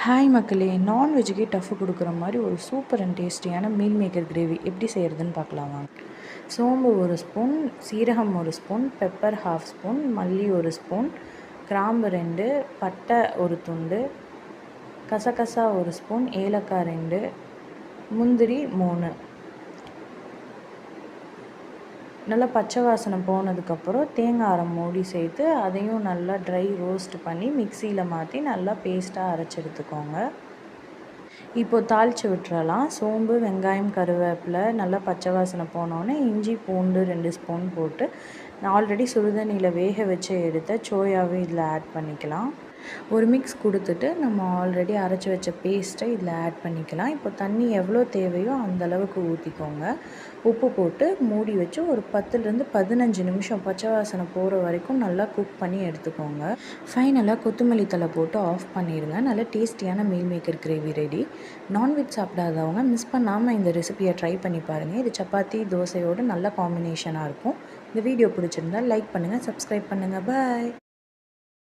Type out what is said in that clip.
Hi மக்களே, நான்வெஜ்ஜுக்கே tough கொடுக்குற மாதிரி ஒரு சூப்பர் அண்ட் டேஸ்டியான மீல் மேக்கர் கிரேவி எப்படி செய்கிறதுன்னு பார்க்கலாம் வாங்க. சோம்பு 1 ஸ்பூன், சீரகம் 1 ஸ்பூன், பெப்பர் 1/2 ஸ்பூன், மல்லி 1 ஸ்பூன், கிராம்பு 2, பட்டை 1 துண்டு, கசகசா 1 ஸ்பூன், ஏலக்காய் 2, முந்திரி 3. நல்லா பச்சை வாசனை போனதுக்கப்புறம் தேங்காய் அரை மூடி சேர்த்து அதையும் நல்லா ட்ரை ரோஸ்ட் பண்ணி மிக்சியில் மாற்றி நல்லா பேஸ்ட்டாக அரைச்சி எடுத்துக்கோங்க. இப்போது தாளித்து விட்டுறலாம். சோம்பு, வெங்காயம், கருவேப்பிலை நல்லா பச்சை வாசனை போனோடனே இஞ்சி பூண்டு 2 ஸ்பூன் போட்டு ஆல்ரெடி சுடுதண்ணியில் வேக வச்சு எடுத்த சோயாவை இதில் ஆட் பண்ணிக்கலாம். ஒரு மிக்ஸ் கொடுத்துட்டு நம்ம ஆல்ரெடி அரைச்சி வச்ச பேஸ்ட்டை இதில் ஆட் பண்ணிக்கலாம். இப்போ தண்ணி எவ்வளோ தேவையோ அந்தளவுக்கு ஊற்றிக்கோங்க. உப்பு போட்டு மூடி வச்சு ஒரு 10லேருந்து 15 நிமிஷம் பச்சை வாசனை போகிற வரைக்கும் நல்லா குக் பண்ணி எடுத்துக்கோங்க. ஃபைனலாக கொத்தமல்லி தழை போட்டு ஆஃப் பண்ணிடுங்க. நல்ல டேஸ்டியான meal maker gravy ready. Non veg சாப்பிடாதவங்க மிஸ் பண்ணாமல் இந்த ரெசிபியை ட்ரை பண்ணி பாருங்கள். இது சப்பாத்தி, தோசையோடு நல்ல காம்பினேஷனாக இருக்கும். இந்த வீடியோ பிடிச்சிருந்தால் லைக் பண்ணுங்கள், சப்ஸ்கிரைப் பண்ணுங்கள். பாய்.